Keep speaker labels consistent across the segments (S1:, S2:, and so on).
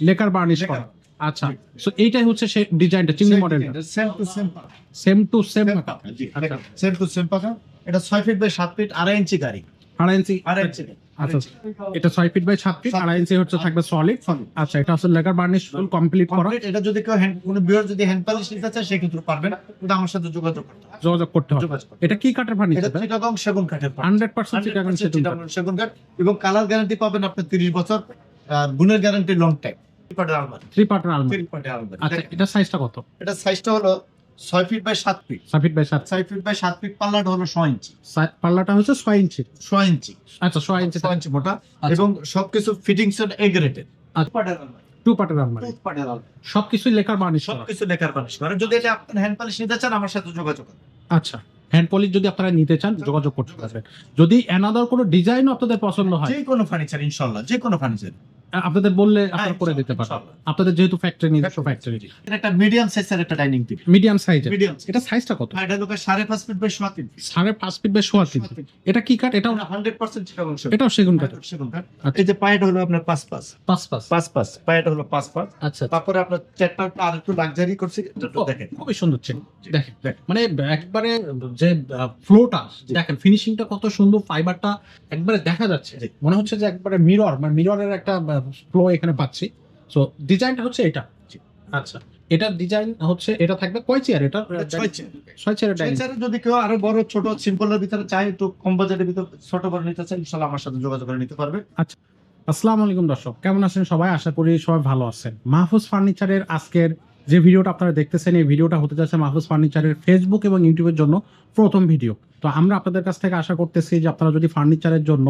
S1: Lacquer varnish করা। আচ্ছা, so এইটাই হচ্ছে সেই ডিজাইনটা, চিংড়ি মডেলটা।
S2: Same to same
S1: same to same.
S2: আচ্ছা, সেম টু সেম পাকা। এটা 6 ফিট বাই 7 ফিট 2.5 ইঞ্চি গাড়ি।
S1: 2.5 ইঞ্চি।
S2: 2.5 ইঞ্চি।
S1: আচ্ছা, এটা 6 ফিট বাই 7 ফিট, 2.5 ইঞ্চি হচ্ছে থাকবে সলিড। আচ্ছা, এটা হচ্ছে লেকার বার্নিশ ফুল কমপ্লিট করা।
S2: কমপ্লিট। এটা যদি কেউ কোনো ভিউয়ার যদি হ্যান্ড পলিশ নিতে চায় সে কিন্তু পারবেন, কিন্তু আমার সাথে যোগাযোগ করতে হবে।
S1: যোগাযোগ করতে হবে। এটা কি কাঠের
S2: এটা
S1: ফার্নিচার?
S2: চিটাগং সেগুন কাঠের
S1: 100% চিটাগং
S2: সেগুন কাঠ এবং কালার গ্যারান্টি পাবেন আপনি 30 বছর, আর গুণের গ্যারান্টি লং টাইম। 3 পার্টের আলমারি।
S1: 3 পার্টের আলমারি।
S2: 3 পার্টের আলমারি।
S1: আচ্ছা, এটা সাইজটা কত?
S2: এটা সাইজটা হলো 6 feet by 7 feet.
S1: 6 feet by 7।
S2: 6 feet by 7 feet, পাল্লাটা হলো 6 ইঞ্চি।
S1: পাল্লাটা হচ্ছে 6 ইঞ্চি।
S2: 6 ইঞ্চি।
S1: আচ্ছা, 6 ইঞ্চি।
S2: 6 ইঞ্চি মোটা এবং সবকিছু ফিটিংস এর এ গ্রেডেড।
S1: আচ্ছা।
S2: 2 পার্টের আলমারি।
S1: 2 পার্টের আলমারি।
S2: 2 পার্টের আলমারি।
S1: সবকিছুই লেকার বার্নিশ করা।
S2: সবকিছু লেকার পলিশ করে। যদি এটা আপনি হ্যান্ড পলিশ নিতে চান আমার সাথে যোগাযোগ করুন।
S1: আচ্ছা, হ্যান্ড পলিশ যদি আপনারা নিতে চান যোগাযোগ করতে পারবেন। যদি অ্যানাদার কোনো ডিজাইনও আপনাদের পছন্দ হয়,
S2: যে কোনো ফার্নিচার ইনশাআল্লাহ, যে কোনো ফার্নিচার
S1: আপনাদের বললে আপনারা করে দিতে পারবেন।
S2: ইনশাআল্লাহ।
S1: আপনাদের যেহেতু ফ্যাক্টরি, নিজস্ব ফ্যাক্টরি।
S2: এটা একটা মিডিয়াম সাইজের একটা ডাইনিং টেবিল।
S1: মিডিয়াম সাইজের।
S2: মিডিয়াম।
S1: এটা সাইজটা কত?
S2: এটা হলো 5.5 feet by 7 feet.
S1: 5.5 feet by 6 feet. এটা কি কাঠ? এটাও
S2: 100% চিটাগং সেগুন।
S1: এটাও সেগুন কাঠ।
S2: সেগুন কাঠ।
S1: আচ্ছা।
S2: এই যে পায়াটা হলো আপনার 5.5
S1: 5
S2: পায়াটা হলো 5.5।
S1: আচ্ছা,
S2: তারপরে আপনার চেয়ারটা আর একটু লাক্সারি করছি, এটা একটু দেখেন।
S1: খুবই সুন্দর ছিল। দেখেন,
S2: দেখেন।
S1: মানে একবারে যে ফ্লোটা দেখেন, ফিনিশিংটা কত সুন্দর, ফাইবারটা একবারে দেখা যাচ্ছে।
S2: জি।
S1: মনে হচ্ছে যে একবারে মিরর, মানে মিররের একটা ফ্লো এখানে পাচ্ছি। সো ডিজাইনটা হচ্ছে এটা।
S2: জি।
S1: আচ্ছা, এটার ডিজাইন হচ্ছে, এটা থাকবে কয় চেয়ার? এটা
S2: 6 চেয়ার।
S1: 6 চেয়ারের ডাইনিং।
S2: এছাড়া যদি কেউ আরো বড় ছোট সিম্পলের ভিতরে চায়, একটু কম বাজেটের ভিতরে ছোট বড় নিতে চায়, ইনশাআল্লাহ আমার সাথে যোগাযোগ করে নিতে পারবে।
S1: আসসালামু আলাইকুম দর্শক, কেমন আছেন সবাই? আশা করি সবাই ভালো আছেন। মাহফুজ ফার্নিচারের আজকের যে ভিডিওটা আপনারা দেখতেছেন, এই ভিডিওটা হতে যাচ্ছে মাহফুজ ফার্নিচারের ফেসবুক এবং ইউটিউবের জন্য প্রথম ভিডিও। তো আমরা আপনাদের কাছ থেকে আশা করতেছি যে আপনারা যদি ফার্নিচারের জন্য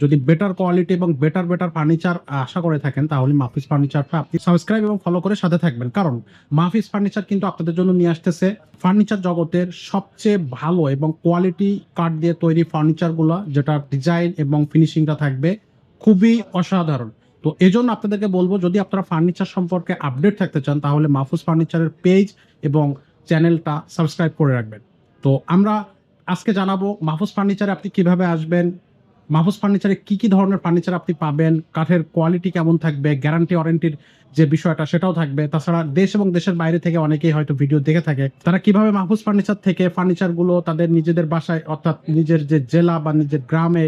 S1: যদি বেটার কোয়ালিটি এবং বেটার ফার্নিচার আশা করে থাকেন, তাহলে মাহফুজ ফার্নিচারটা আপনি সাবস্ক্রাইব এবং ফলো করে সাথে থাকবেন। কারণ মাহফুজ ফার্নিচার কিন্তু আপনাদের জন্য নিয়ে আসতেছে ফার্নিচার জগতের সবচেয়ে ভালো এবং কোয়ালিটি কাঠ দিয়ে তৈরি ফার্নিচারগুলো, যেটা ডিজাইন এবং ফিনিশিংটা থাকবে খুবই অসাধারণ। তো এজন্য আপনাদেরকে বলবো, যদি আপনারা ফার্নিচার সম্পর্কে আপডেট থাকতে চান, তাহলে মাহফুজ ফার্নিচারের পেজ এবং চ্যানেলটা সাবস্ক্রাইব করে রাখবেন। তো আমরা আজকে জানাবো মাহফুজ ফার্নিচারে আপনি কিভাবে আসবেন, মাহফুজ ফার্নিচারে কি কি ধরনের ফার্নিচার আপনি পাবেন, কাঠের কোয়ালিটি কেমন থাকবে, গ্যারান্টি ওয়ারেন্টির যে বিষয়টা সেটাও থাকবে। তাছাড়া দেশ এবং দেশের বাইরে থেকে অনেকেই হয়তো ভিডিও দেখে থাকে, তারা কিভাবে মাহফুজ ফার্নিচার থেকে ফার্নিচারগুলো তাদের নিজেদের বাসায়, অর্থাৎ নিজের যে জেলা বা নিজের গ্রামে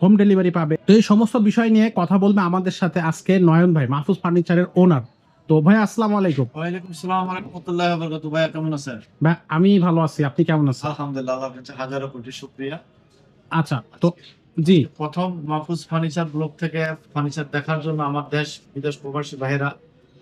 S1: হোম ডেলিভারি পাবে। তো এই সমস্ত বিষয় নিয়ে কথা বলবে আমাদের সাথে আজকে নয়ন ভাই, মাহফুজ ফার্নিচারের ওনার। তো ভাই আসসালামু আলাইকুম।
S2: ওয়ালাইকুম আসসালাম ওয়া রাহমাতুল্লাহি ওয়া বারাকাতুহু। ভাই কেমন আছেন?
S1: ভাই আমি ভালো আছি, আপনি কেমন আছেন?
S2: আলহামদুলিল্লাহ, আল্লাহর কাছে হাজারো কোটি শুকরিয়া।
S1: আচ্ছা, তো জি,
S2: প্রথম মাহফুজ ফার্নিচার ব্লগ থেকে ফার্নিচার দেখার জন্য আমার দেশ বিদেশ প্রবাসী ভাইরা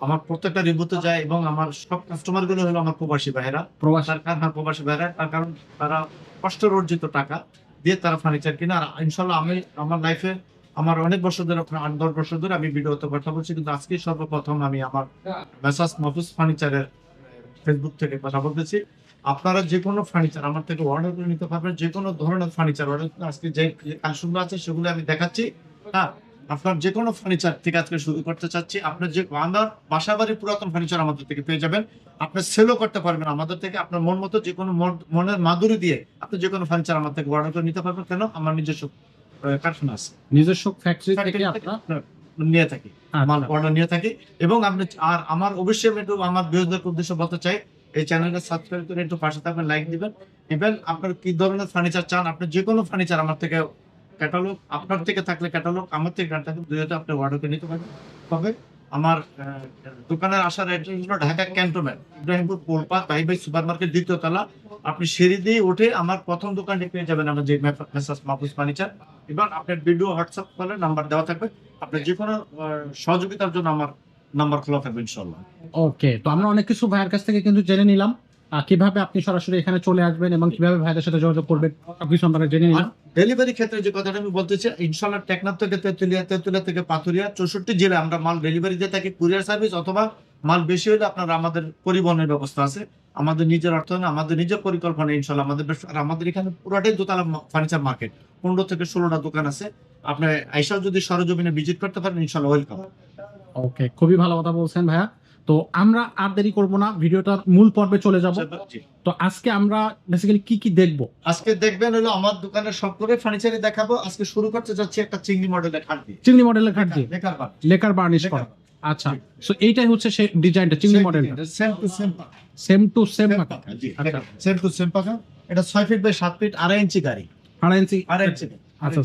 S2: আমার প্রত্যেকটা রিভিউতে যায় এবং আমার সব কাস্টমার গুলো হলো আমার প্রবাসী ভাইরা। প্রবাসী ভাইরা, তার কারণ তারা কষ্ট অর্জিত টাকা দিয়ে তারা ফার্নিচার কিনে। আর ইনশাল্লাহ আমি আমার লাইফে আমার অনেক বছর ধরে, 8-10 বছর ধরে আমি ভিডিওতে কথা বলছি, কিন্তু আজকে সর্বপ্রথম আমি আমার মেসার্স মাহফুজ ফার্নিচারের ফেসবুক থেকে কথা বলতেছি। আপনারা যে কোনো ফার্নিচার আমার থেকে অর্ডার করে নিতে পারবেন, যে কোনো ধরনের ফার্নিচার অর্ডার। আজকে যে কালেকশনগুলো আছে সেগুলো আমি দেখাচ্ছি। হ্যাঁ, আপনার যে কোনো ফার্নিচার থেকে আজকে শুরু করতে চাচ্ছি। আপনার যে আমার বাসা বাড়ির পুরাতন ফার্নিচার আমাদের থেকে পেয়ে যাবেন। আপনি সেলও করতে পারবেন আমাদের থেকে। আপনার মন মতো যে কোনো মনের মাধুরী দিয়ে আপনি যে কোনো ফার্নিচার আমার থেকে অর্ডার করে নিতে পারবেন। কেন? আমার নিজস্ব কারখানা আছে,
S1: নিজস্ব ফ্যাক্টরি থেকে
S2: আপনার নিয়ে থাকি, মাল অর্ডার নিয়ে থাকি। এবং আপনি আর আমার অবশ্যই আমি একটু আমার বিরোধীদের উদ্দেশ্য বলতে চাই, এই চ্যানেলটা সাবস্ক্রাইব করে একটু পাশে থাকবেন, লাইক দিবেন। ইভেন আপনার কি ধরনের ফার্নিচার চান, আপনি যে কোনো ফার্নিচার আমার থেকে ক্যাটালগ, আপনার থেকে থাকলে ক্যাটালগ, আমার থেকে থাকলে দুইটা আপনি অর্ডার করে নিতে পারবেন। তবে আমার দোকানের আসার অ্যাড্রেস হলো ঢাকা ক্যান্টনমেন্ট, ইব্রাহিমপুর পোলপাত ভাই সুপার মার্কেট, 2য় তলা। আপনি সিঁড়ি দিয়ে উঠে আমার প্রথম দোকানটি পেয়ে যাবেন, আমার যে মেসার্স মাহফুজ ফার্নিচার। এবার আপনার ভিডিও হোয়াটসঅ্যাপ করলে নাম্বার দেওয়া থাকবে। আপনার যে কোনো সহযোগিতার জন্য আমার নাম্বার খোলা থাকবে ইনশাল্লাহ।
S1: ওকে, তো আমরা অনেক কিছু ভাইয়ের কাছ থেকে কিন্তু জেনে নিলাম, কিভাবে আপনি সরাসরি এখানে চলে আসবেন এবং কিভাবে ভাইদের সাথে যোগাযোগ করবেন, সবকিছু আমরা জেনে নিলাম।
S2: ডেলিভারি ক্ষেত্রে যে কথাটা আমি বলতে চাই, ইনশাল্লাহ টেকনাফ থেকে তেতুলিয়া থেকে পাথুরিয়া 64 জেলায় আমরা মাল ডেলিভারি দিয়ে থাকি, কুরিয়ার সার্ভিস, অথবা মাল বেশি হলে আপনার আমাদের পরিবহনের ব্যবস্থা আছে। আমাদের নিজের অর্থায়নে, আমাদের নিজের পরিকল্পনা ইনশাল্লাহ আমাদের আর আমাদের এখানে পুরাটাই দোতলা ফার্নিচার মার্কেট, 15 থেকে 16টা দোকান আছে। আপনি আইসা যদি সরজমিনে ভিজিট করতে পারেন ইনশাল্লাহ ওয়েলকাম।
S1: ওকে, খুবই ভালো কথা বলছেন ভাইয়া। তো আমরা আর দেরি করব না, ভিডিওটার মূল পর্বে চলে যাব। তো আজকে আমরা বেসিক্যালি কি কি দেখব?
S2: আজকে দেখবেন হলো আমার দোকানের সব করে ফার্নিচারই দেখাবো। আজকে শুরু করতে যাচ্ছি একটা চিংড়ি মডেলের খাট দিয়ে।
S1: চিংড়ি মডেলের খাট দিয়ে
S2: লেকার বার্নিশ।
S1: লেকার বার্নিশ করা। আচ্ছা, সো এইটাই হচ্ছে সেই ডিজাইনটা, চিমনি মডেলটা,
S2: same to same
S1: same to same পাকা।
S2: সেম টু সেম পাকা। এটা 6 ফিট বাই 7 ফিট 2.5 ইঞ্চি গাড়ি,
S1: 2.5 ইঞ্চি।
S2: 2.5 ইঞ্চি।
S1: আচ্ছা,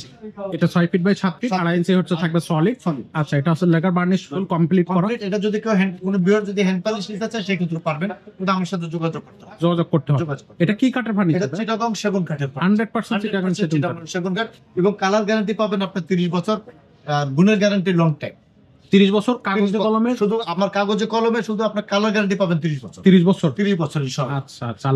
S1: এটা 6 ফিট বাই 7 ফিট, 2.5 ইঞ্চি হচ্ছে থাকবে সলিড। আচ্ছা, এটা হচ্ছে লেকার বার্নিশ ফুল কমপ্লিট করা।
S2: কমপ্লিট। এটা যদি কেউ কোনো বিয়ার যদি হ্যান্ড পলিশ নিতে চায় সে কিন্তু পারবেন, কিন্তু আমার সাথে যোগাযোগ করতে হবে।
S1: যোগাযোগ করতে হবে।
S2: যোগাযোগ করতে হবে।
S1: এটা কি কাঠের ফার্নিচার?
S2: এটা চিটাগং সেগুন কাঠের
S1: 100% চিটাগং সেগুন কাঠ।
S2: সেগুন কাঠ, এবং কালার গ্যারান্টি পাবেন আপনার 30 বছর, আর গুণের গ্যারান্টি লং টাইম।
S1: 30 বছর কাগজে কলমে,
S2: শুধু আমার কাগজে কলমে শুধু আপনার কালার গ্যারান্টি পাবেন 30 বছর।
S1: 30 বছর।
S2: 30 বছর ইনশাআল্লাহ।
S1: আচ্ছা আচ্ছা,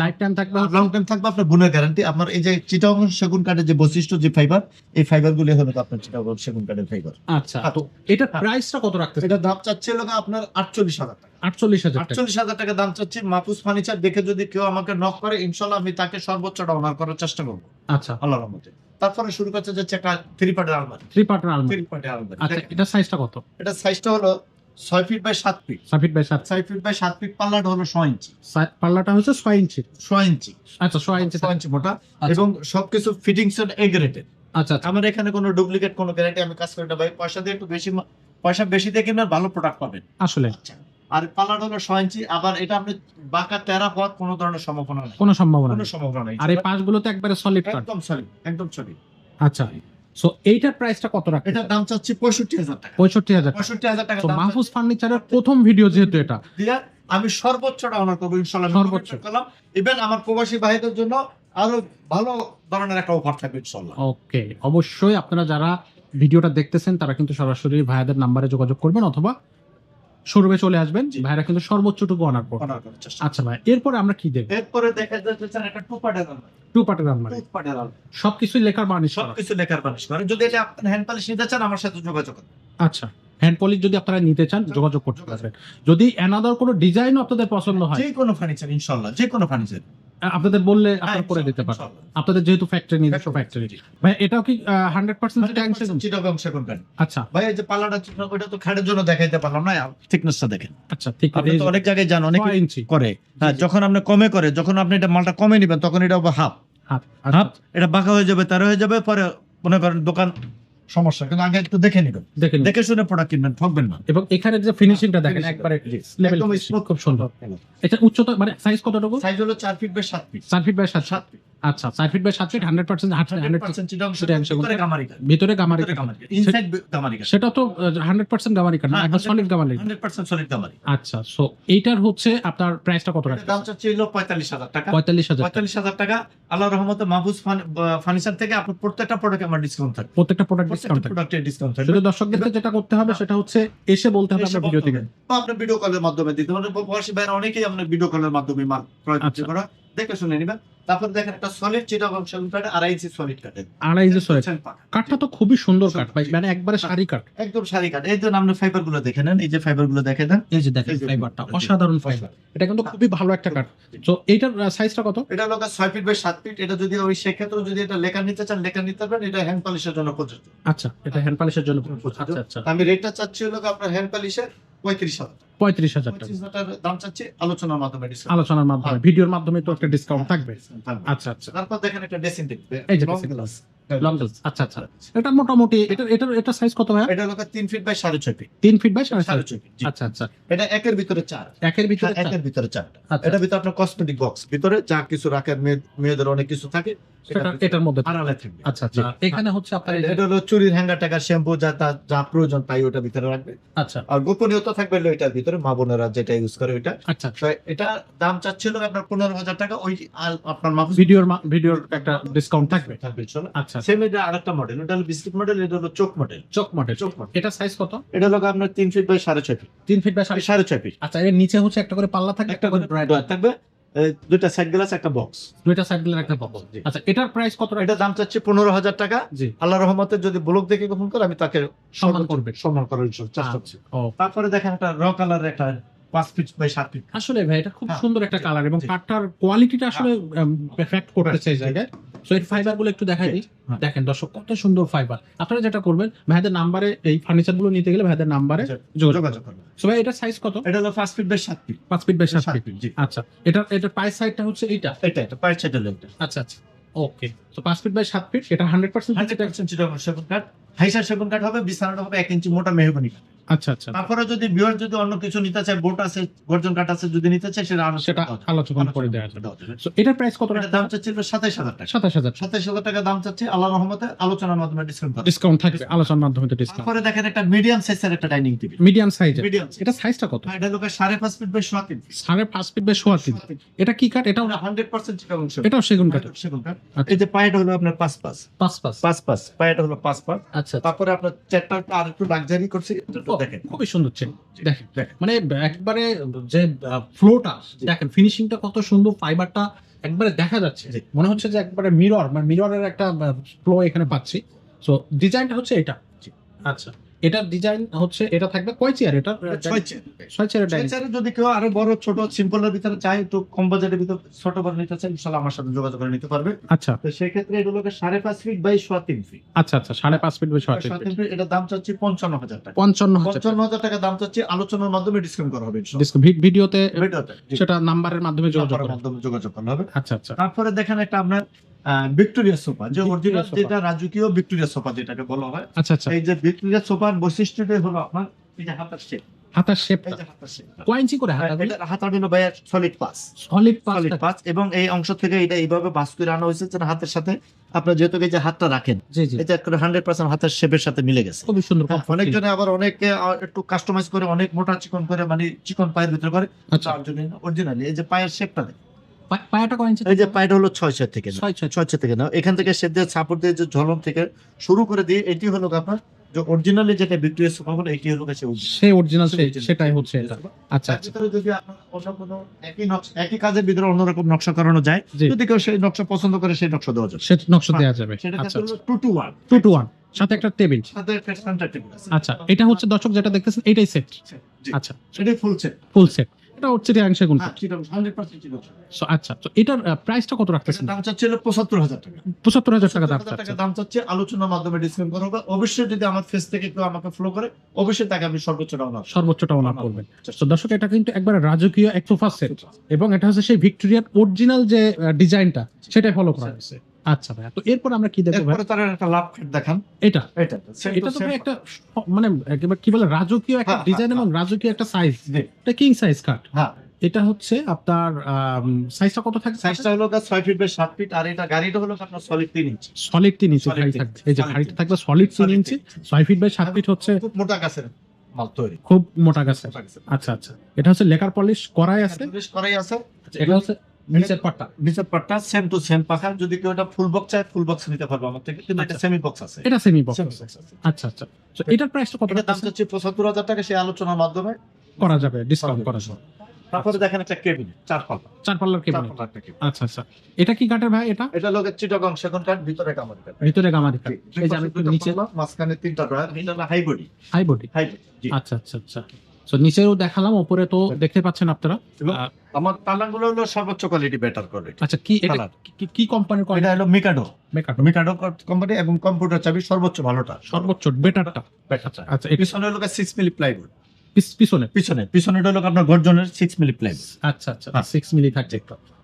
S1: লাইফ টাইম থাকবে।
S2: লং টাইম থাকবে আপনার গুণের গ্যারান্টি। আপনার এই যে চিটাগং সেগুন কাঠের যে বৈশিষ্ট্য, যে ফাইবার, এই ফাইবার গুলো হলো আপনার চিটাগং সেগুন কাঠের ফাইবার।
S1: আচ্ছা, তো এটার প্রাইসটা কত রাখতেছে?
S2: এটা দাম চাচ্ছে লোক আপনার 48,000 টাকা।
S1: 48,000 টাকা।
S2: 48,000 টাকা দাম চাচ্ছি। মাহফুজ ফার্নিচার দেখে যদি কেউ আমাকে নক করে, ইনশাআল্লাহ আমি তাকে সর্বোচ্চটা অনার করার চেষ্টা করবো
S1: আচ্ছা,
S2: আল্লাহর রহমতে। তারপরে শুরু করতে যাচ্ছে একটা 3 পার্টের আলমারি।
S1: 3 পার্টের আলমারি।
S2: 3 পার্টের আলমারি।
S1: আচ্ছা, এটা সাইজটা কত?
S2: এটা সাইজটা হলো 6 feet by 7 feet.
S1: 6 feet by 7।
S2: 6 feet by 7 feet, পাল্লাটা হলো 6 ইঞ্চি।
S1: পাল্লাটা হচ্ছে 6 ইঞ্চি।
S2: 6 ইঞ্চি।
S1: আচ্ছা, 6 ইঞ্চি।
S2: 6 ইঞ্চি মোটা, এবং সবকিছু ফিটিংস এর এ গ্রেডেড।
S1: আচ্ছা আচ্ছা,
S2: আমার এখানে কোনো ডুপ্লিকেট কোনো গ্যারান্টি আমি কাজ করি না ভাই। পয়সা দিয়ে একটু বেশি, পয়সা বেশি দিয়ে কিনবেন, ভালো প্রোডাক্ট পাবেন।
S1: আসলে
S2: আর পাল্লাটা হলো 6 ইঞ্চি। আবার এটা আপনি বাঁকা তেরা হওয়ার কোনো ধরনের সম্ভাবনা নেই।
S1: কোনো সম্ভাবনা
S2: কোনো
S1: নেই।
S2: সম্ভাবনা নেই।
S1: আর এই পাশগুলোতে একবারে সলিড কাঠ।
S2: একদম সলিড, একদম সলিড।
S1: আচ্ছা, সো এইটার প্রাইসটা কত রাখতে?
S2: এটার দাম চাচ্ছি 65,000 টাকা।
S1: 65,000 টাকা।
S2: 65,000 টাকা
S1: তো
S2: দাম
S1: মাহফুজ ফার্নিচারের প্রথম ভিডিও যেহেতু এটা,
S2: দিয়া আমি সর্বোচ্চটা অনার করবো ইনশাআল্লাহ।
S1: সর্বোচ্চ।
S2: করলাম। ইভেন আমার প্রবাসী ভাইদের জন্য আরো ভালো ধরনের একটা অফার থাকবে ইনশাআল্লাহ।
S1: ওকে, অবশ্যই আপনারা যারা ভিডিওটা দেখতেছেন তারা কিন্তু সরাসরি ভাইয়াদের নাম্বারে যোগাযোগ করবেন, অথবা শোরুমে চলে আসবেন। ভাইরা কিন্তু সর্বোচ্চটুকু অনার করবে।
S2: অনার করার চেষ্টা।
S1: আচ্ছা ভাই, এরপরে আমরা কি দেব?
S2: এরপরে দেখা যাচ্ছে স্যার একটা 2 পার্টের আলমারি।
S1: 2 পার্টের আলমারি।
S2: 2 পার্টের আলমারি।
S1: সবকিছুই লেখার বার্নিশ করা।
S2: সবকিছু লেখার বানিশ করে। যদি এটা আপনি হ্যান্ড পলিশ নিতে চান আমার সাথে যোগাযোগ করুন।
S1: আচ্ছা, হ্যান্ড পলিশ যদি আপনারা নিতে চান যোগাযোগ করতে পারবেন। যদি অ্যানাদার কোনো ডিজাইনও আপনাদের পছন্দ হয়,
S2: যে কোনো ফার্নিচার ইনশাআল্লাহ, যে কোনো ফার্নিচার
S1: আপনাদের বললে আপনারা করে দিতে পারেন। আপনাদের যেহেতু ফ্যাক্টরি, নিজস্ব ফ্যাক্টরি। ভাই এটাও কি 100% চিটাগং সেগুন?
S2: চিটাগং সেগুন কাঠ।
S1: আচ্ছা
S2: ভাই এই যে পাল্লাটা চিটাগং, ওটা তো খাটের জন্য দেখাইতে পারলাম না, থিকনেসটা দেখেন।
S1: আচ্ছা, ঠিক
S2: আপনি
S1: আছে।
S2: তো অনেক জায়গায় যান, অনেক
S1: 6 ইঞ্চি
S2: করে। হ্যাঁ, যখন আপনি কমে করে, যখন আপনি এটা মালটা কমে নেবেন তখন এটা হবে হাফ।
S1: হাত।
S2: হাফ এটা বাঁকা হয়ে যাবে, তার হয়ে যাবে, পরে মনে করেন দোকান সমস্যা। কিন্তু আগে একটু দেখে নেবেন,
S1: দেখেন,
S2: দেখে শুনে প্রোডাক্ট কিনবেন, ঠকবেন না।
S1: এবং এখানে যে ফিনিশিংটা দেখেন একবারে লেভেল,
S2: একদম smooth,
S1: খুব সুন্দর। এটা উচ্চতা মানে সাইজ কতটুকু?
S2: সাইজ হলো 4 feet by 7 feet.
S1: 4 feet by 7
S2: 7 feet.
S1: আচ্ছা, 4 feet by 7 feet, 100%
S2: 100% Chittagong
S1: Chittagong সেগুন।
S2: ভিতরে গামারি কাঠ।
S1: ভিতরে গামারি
S2: ভিতরে
S1: কাঠ।
S2: গামারি কাঠ। ইনসাইড গামারি কাঠ।
S1: সেটা তো 100% গামারি কাঠ না, একদম সলিড গামারি।
S2: 100% সলিড গামারি।
S1: আচ্ছা, সো এইটার হচ্ছে আপনার প্রাইসটা কত
S2: এটার
S1: রাখছেন?
S2: দাম চাচ্ছি হলো 45,000 টাকা।
S1: 45,000 টাকা।
S2: 45,000 টাকা। আল্লাহর রহমতে মাহফুজ ফার্নিচার থেকে আপনার প্রত্যেকটা প্রোডাক্টে আমার ডিসকাউন্ট থাকবে।
S1: প্রত্যেকটা প্রোডাক্ট
S2: প্রত্যেকটা
S1: ডিসকাউন্ট থাকবে।
S2: প্রোডাক্টে ডিসকাউন্ট থাকবে।
S1: শুধু দর্শকদেরকে যেটা করতে হবে সেটা হচ্ছে এসে বলতে হবে আমরা ভিডিও থেকে।
S2: বা আপনি ভিডিও কলের মাধ্যমে দিতে পারেন। প্রবাসী ভাইরা অনেকেই আপনার ভিডিও কলের মাধ্যমে মাল ক্রয় করতে
S1: আচ্ছা।
S2: করা, দেখে শুনে নিবেন। তারপর দেখেন একটা সলিড চিটাগং সেগুন কাঠ, 2.5 ইঞ্চি সলিড কাঠ।
S1: 2.5 ইঞ্চি সলিড কাঠটা তো খুবই সুন্দর কাঠ ভাই, মানে একবারে সারি কাঠ।
S2: একদম সারি কাঠ। এই জন্য আপনি ফাইবার গুলো দেখে নেন, এই যে ফাইবার গুলো দেখে দেন।
S1: এই যে দেখেন
S2: এই যে
S1: ফাইবারটা,
S2: জি।
S1: অসাধারণ ফাইবার। এটা কিন্তু খুবই ভালো একটা কাঠ। তো এইটার সাইজটা কত?
S2: এটা লোক 6 ফিট বাই 7 ফিট। এটা যদি ওই সেক্ষেত্রে যদি এটা লেখা নিতে চান, লেখা নিতে পারবেন। এটা হ্যান্ড পলিশের জন্য প্রযোজ্য।
S1: আচ্ছা, এটা হ্যান্ড পলিশের জন্য। আচ্ছা আচ্ছা,
S2: আমি রেটটা চাচ্ছি হলো আপনার হ্যান্ড পলিশের 35,000 টাকা।
S1: 35,000 টাকা
S2: 35,000 টাকার দাম চাচ্ছি, আলোচনার মাধ্যমে ডিসকাউন্ট
S1: আলোচনার মাধ্যমে, ভিডিওর মাধ্যমে তো একটা ডিসকাউন্ট থাকবে।
S2: থাকবে।
S1: আচ্ছা আচ্ছা,
S2: তারপর দেখেন একটা ড্রেসিং টেবিল,
S1: এই যে
S2: long
S1: dressing
S2: glass.
S1: Long glass. আচ্ছা আচ্ছা, এটা মোটামুটি এটা সাইজ কত ভাই?
S2: এটা লোক 3 feet by 6.5 feet.
S1: 3 feet by 6.5
S2: 6.5 feet. জি।
S1: আচ্ছা আচ্ছা,
S2: এটা একের ভিতরে 4।
S1: একের ভিতরে চার।
S2: একের ভিতরে 4টা।
S1: আচ্ছা,
S2: এটা ভিতরে আপনার কসমেটিক বক্স, ভিতরে যা কিছু রাখার, মেয়েদের অনেক কিছু থাকে
S1: এটার মধ্যে।
S2: আড়ালে থাকবে।
S1: আচ্ছা আচ্ছা, এখানে হচ্ছে আপনার এই যে-
S2: এটা হলো চুরির হ্যাঙ্গার টাকা, শ্যাম্পু যা প্রয়োজন তাই ওটা ভিতরে রাখবে।
S1: আচ্ছা
S2: আর গোপনীয়তা থাকবে হলো এটার ভিতরে, মা বোনেরা যেটা ইউজ করে ওইটা।
S1: আচ্ছা,
S2: তো এটা দাম চাচ্ছিল আপনার 15,000 টাকা। ওই আপনার মাহফুজ
S1: ভিডিওর একটা ডিসকাউন্ট থাকবে।
S2: থাকবে চলো।
S1: আচ্ছা,
S2: সেম এটা আরেকটা মডেল, ওটা হলো বিস্কিট মডেল, এটা হলো চোখ মডেল।
S1: চক মডেল।
S2: চোখ মডেল।
S1: এটা সাইজ কত?
S2: এটা হলো আপনার 3 feet by 6.5 feet.
S1: 3 feet by 6.5।
S2: 6.5 feet.
S1: আচ্ছা, এর নিচে হচ্ছে একটা করে পাল্লা থাকবে, একটা করে ড্রয়ার
S2: ড্রয়ার থাকবে, দুইটা সাইড গ্লাস, একটা বক্স।
S1: দুইটা সাইড দিলে একটা বক্স।
S2: জি।
S1: আচ্ছা, এটার প্রাইস কত?
S2: এটা দাম চাচ্ছে 15,000 টাকা।
S1: জি,
S2: আল্লাহ রহমতে যদি ব্লগ দেখে কখন করে আমি তাকে
S1: সম্মান করবে।
S2: সম্মান করার চেষ্টা করছি।
S1: ও,
S2: তারপরে দেখেন একটা র কালারের একটা 5 ফিট বাই 7 ফিট।
S1: আসলে ভাই এটা খুব
S2: হ্যাঁ,
S1: সুন্দর একটা
S2: জি,
S1: কালার, এবং
S2: জি।
S1: কাঠটার কোয়ালিটিটা আসলে পারফেক্ট করতেছে এই জায়গায়। সো এর ফাইবার গুলো একটু দেখাই দিই।
S2: হ্যাঁ।
S1: দেখেন দর্শক, কত সুন্দর ফাইবার। আপনারা যেটা করবেন, ভাইদের নাম্বারে এই ফার্নিচার গুলো নিতে গেলে ভাইদের নাম্বারে যোগাযোগ।
S2: যোগাযোগ করবেন।
S1: সো ভাই, এটা সাইজ কত?
S2: এটা হলো 5 feet by 7 feet.
S1: 5 feet by 7
S2: 7
S1: feet.
S2: Feet, জি।
S1: আচ্ছা, এটার পায়ের সাইডটা হচ্ছে এইটা।
S2: এটা পায়ের সাইডে লাগবে।
S1: আচ্ছা আচ্ছা, ওকে। তো 5 ফিট বাই 7 ফিট, এটা 100%
S2: 100% চিটাগং সেগুন কাঠ। হাইসার সেগুন কাঠ হবে, বিছানাটা হবে 1 ইঞ্চি মোটা মেহগনি কাঠ।
S1: আচ্ছা আচ্ছা,
S2: তারপরে যদি ভিউয়ার যদি অন্য কিছু নিতে চায়, বোট আছে, গর্জন কাঠ আছে, যদি নিতে চায় সেটা
S1: সেটা আলোচনা করে দেওয়া যাবে। So, এটার প্রাইস কত
S2: এটার দাম চাচ্ছিল 27,000 টাকা।
S1: 27,000
S2: 27,000 টাকা দাম চাচ্ছি, আল্লাহর রহমতে আলোচনার মাধ্যমে ডিসকাউন্ট পাবেন।
S1: ডিসকাউন্ট থাকবে, আলোচনার মাধ্যমে তো ডিসকাউন্ট।
S2: তারপরে দেখেন একটা মিডিয়াম সাইজের একটা ডাইনিং টেবিল,
S1: মিডিয়াম সাইজের,
S2: মিডিয়াম
S1: এটা সাইজটা কত?
S2: এটা লোকের 5.5 feet by 7 feet.
S1: 5.5 feet by 6 feet. এটা কি কাঠ? এটাও
S2: 100% চিটাগং সেগুন।
S1: এটাও সেগুন কাঠ।
S2: সেগুন কাঠ।
S1: আচ্ছা।
S2: এই যে পায়াটা হলো আপনার 5 পাঁচ
S1: 5
S2: পায়াটা হলো 5 পাঁচ।
S1: আচ্ছা,
S2: তারপরে আপনার চেয়ারটা আর একটু লাক্সারি করছি, এটা একটু দেখেন।
S1: খুবই সুন্দর চেন। দেখেন
S2: দেখেন।
S1: মানে একবারে যে ফ্লোটা দেখেন, ফিনিশিংটা কত সুন্দর, ফাইবারটা একবারে দেখা যাচ্ছে,
S2: জি।
S1: মনে হচ্ছে যে একবারে মিরর, মানে মিররের একটা ফ্লো এখানে পাচ্ছি। সো ডিজাইনটা হচ্ছে এটা।
S2: জি।
S1: আচ্ছা, এটার ডিজাইন হচ্ছে, এটা থাকবে কয় চেয়ার? এটা
S2: 6 চেয়ার।
S1: 6 চেয়ারের
S2: ছয়
S1: ডাইনিং।
S2: চেয়ারে যদি কেউ আরো বড় ছোট সিম্পলের ভিতরে চায়, একটু কম বাজেটের ভিতরে ছোট বড় নিতে চায়, ইনশাআল্লাহ আমার সাথে যোগাযোগ করে নিতে পারবে।
S1: আচ্ছা
S2: তো সেই ক্ষেত্রে এগুলোকে 5.5 ফিট বাই 3 ফিট।
S1: আচ্ছা আচ্ছা, 5.5 ফিট বাই 6 ফিট।
S2: 3 ফিট, এটার দাম চাচ্ছি 55,000 টাকা।
S1: 55,000
S2: 55,000 টাকা দাম চাচ্ছি, আলোচনার মাধ্যমে ডিসকাউন্ট করা হবে ইনশাআল্লাহ।
S1: ভিডিওতে
S2: ভিডিওতে, জি।
S1: সেটা নাম্বারের মাধ্যমে যোগাযোগ
S2: নাম্বারের
S1: করুন।
S2: মাধ্যমে যোগাযোগ করতে হবে।
S1: আচ্ছা আচ্ছা,
S2: তারপরে দেখেন একটা আপনার ভিক্টোরিয়া সোফা, যে
S1: ভিক্টোরিয়া
S2: অরিজিনাল
S1: সোফা।
S2: যেটা রাজকীয় ভিক্টোরিয়া সোফা যেটাকে বলা হয়।
S1: আচ্ছা আচ্ছা,
S2: এই যে ভিক্টোরিয়া সোফার বৈশিষ্ট্যটাই হলো আপনার এই যে হাতার শেপ,
S1: হাতার
S2: এই
S1: শেপটা
S2: যে হাতার শেপ।
S1: কয় ইঞ্চি করে হাতাগুলো?
S2: এটা হাতার হলো ভাই সলিড 5,
S1: সলিড
S2: সলিড 5, এবং এই অংশ থেকে এটা এইভাবে ভাঁজ করে আনা হয়েছে যেন হাতের সাথে আপনার যেহেতু এই যে হাতটা রাখেন,
S1: জি জি,
S2: এটা একটা 100% হাতের শেপের সাথে মিলে গেছে।
S1: খুবই সুন্দর।
S2: অনেকজনে আবার অনেকে একটু কাস্টমাইজ করে, অনেক মোটা চিকন করে, মানে চিকন পায়ের ভিতরে করে,
S1: আচ্ছা,
S2: তার জন্য অরিজিনালি এই যে পায়ের শেপটা দেখেন।
S1: পায়াটা কয় ইঞ্চি?
S2: এই যে পায়েটা হলো 6 থেকে নাও,
S1: 6
S2: 6 থেকে নাও, এখান থেকে শেপ দিয়ে সাপোর্ট দিয়ে যে ঝলন থেকে শুরু করে দিয়ে, এটি হলো আপনার যে অরিজিনালি যেটা ভিক্টোরিয়া সোফা বলে, এটি হলো কাছে
S1: সে অরিজিনাল, সেটাই হচ্ছে এটা। আচ্ছা
S2: তার
S1: আচ্ছা,
S2: ভিতরে যদি আপনার অন্য কোনো একই কাজের ভিতরে অন্যরকম নকশা করানো যায়,
S1: জি।
S2: যদি কেউ সেই নকশা পছন্দ করে, সেই নকশা দেওয়া যাবে।
S1: সে নকশা দেওয়া যাবে।
S2: সেটা
S1: আচ্ছা
S2: হলো
S1: আচ্ছা,
S2: 2 to 1,
S1: 2 to 1 সাথে একটা টেবিল।
S2: সাথে একটা সেন্টার টেবিল আছে।
S1: আচ্ছা, এটা হচ্ছে দর্শক যেটা দেখতেছেন, এটাই সেট।
S2: জি।
S1: আচ্ছা,
S2: সেটাই ফুল সেট।
S1: Full set. এটা হচ্ছে রিয়াংশ গুণ।
S2: হ্যাঁ, চিটাগং 100% চিটাগং।
S1: সো আচ্ছা, তো এটার প্রাইসটা কত রাখতেছেন?
S2: এটার দাম চাচ্ছিল 75,000 টাকা।
S1: 75,000 টাকা দাম
S2: 75,000 টাকা
S1: চাচ্ছেন।
S2: দাম চাচ্ছে, আলোচনার মাধ্যমে ডিসকাউন্ট করা হবে। অবশ্যই যদি আমার ফেস থেকে কেউ আমাকে ফলো করে, অবশ্যই তাকে আমি সর্বোচ্চ ডাউন
S1: সর্বোচ্চটা অনার করবেন। তো দর্শক, এটা কিন্তু একবার রাজকীয় এক সোফা সেট, এবং এটা হচ্ছে সেই ভিক্টোরিয়ার অরিজিনাল যে ডিজাইনটা, সেটাই ফলো করা হয়েছে। আচ্ছা ভাই, তো এরপর আমরা কি দেখবো ভাই?
S2: এরপরে তার একটা লাভ খাট দেখান।
S1: এটা
S2: এটা
S1: এটা তো ভাই একটা মানে একেবারে কি বলে, রাজকীয় একটা
S2: হ্যাঁ,
S1: ডিজাইন
S2: হ্যাঁ,
S1: এবং রাজকীয় একটা সাইজ।
S2: জি।
S1: এটা কিং সাইজ কাট।
S2: হ্যাঁ,
S1: এটা হচ্ছে আপনার সাইজটা কত থাকে?
S2: সাইজটা হলো 6 ফিট বাই 7 ফিট, আর এটা গাড়িটা হলো আপনার সলিড 3 ইঞ্চি।
S1: সলিড 3 ইঞ্চি
S2: Solid
S1: গাড়ি
S2: 3
S1: থাকবে। এই যে
S2: solid
S1: গাড়িটা
S2: 3
S1: থাকবে সলিড 3
S2: Solid
S1: ইঞ্চি, 6 ফিট বাই 7 ফিট হচ্ছে
S2: খুব মোটা গাছের মাল তৈরি।
S1: খুব মোটা গাছে।
S2: মোটা গাছের।
S1: আচ্ছা আচ্ছা, এটা হচ্ছে লেকার পলিশ করাই আছে।
S2: পলিশ করাই আছে।
S1: এটা হচ্ছে নিচের পাটটা।
S2: নিচের পাটটা সেম টু সেম পাখা। যদি কেউ এটা ফুল বক্স চায়, ফুল বক্স নিতে পারবে আমার থেকে, কিন্তু এটা
S1: আচ্ছা।
S2: সেমি বক্স আছে।
S1: এটা সেমি বক্স।
S2: Semi box আছে।
S1: আচ্ছা আচ্ছা, তো এটার প্রাইসটা কত
S2: এটার দাম হচ্ছে 75,000 টাকা, সেই আলোচনার মাধ্যমে
S1: করা যাবে, ডিসকাউন্ট করা যাবে।
S2: তারপরে দেখেন একটা কেবিন, 4 পাল্লা।
S1: 4 পাল্লার কেবিনেট।
S2: 4 পাল্লা একটা কেবিন।
S1: আচ্ছা আচ্ছা, এটা কি কাঠের ভাই? এটা
S2: এটা লোকে চিটাগং সেগুন কাঠ, ভিতরে কামারি কাঠ।
S1: ভিতরে গামারি কাঠ।
S2: জি,
S1: এই যে আমি একটু
S2: দুইটা
S1: নিচে
S2: পাল্লা, মাঝখানে 3টা ড্রয়ার, এটা হলো high body.
S1: High body.
S2: High body, জি।
S1: আচ্ছা আচ্ছা আচ্ছা, তো নিচেও দেখালাম, উপরে তো দেখতে পাচ্ছেন আপনারা।
S2: এবং
S1: আহ,
S2: আমার পাল্লাগুলো হলো সর্বোচ্চ কোয়ালিটি, বেটার কোয়ালিটি।
S1: আচ্ছা, কি এটা
S2: Colour।
S1: কি কোম্পানির
S2: এটা হলো মিকাডো,
S1: মেকআপ?
S2: মিকাডো কোম্পানি, এবং কম্পিউটার চাবি সর্বোচ্চ ভালোটা,
S1: সর্বোচ্চ বেটারটা।
S2: বেটার।
S1: আচ্ছা, এটা
S2: পিছনে হলো 6 মিলি প্লাইউড।
S1: পিছনে।
S2: পিছনেটা হলো আপনার গর্জনের 6 মিলি প্লাইউড।
S1: আচ্ছা আচ্ছা,
S2: হ্যাঁ।
S1: 6 মিলি থাকছে।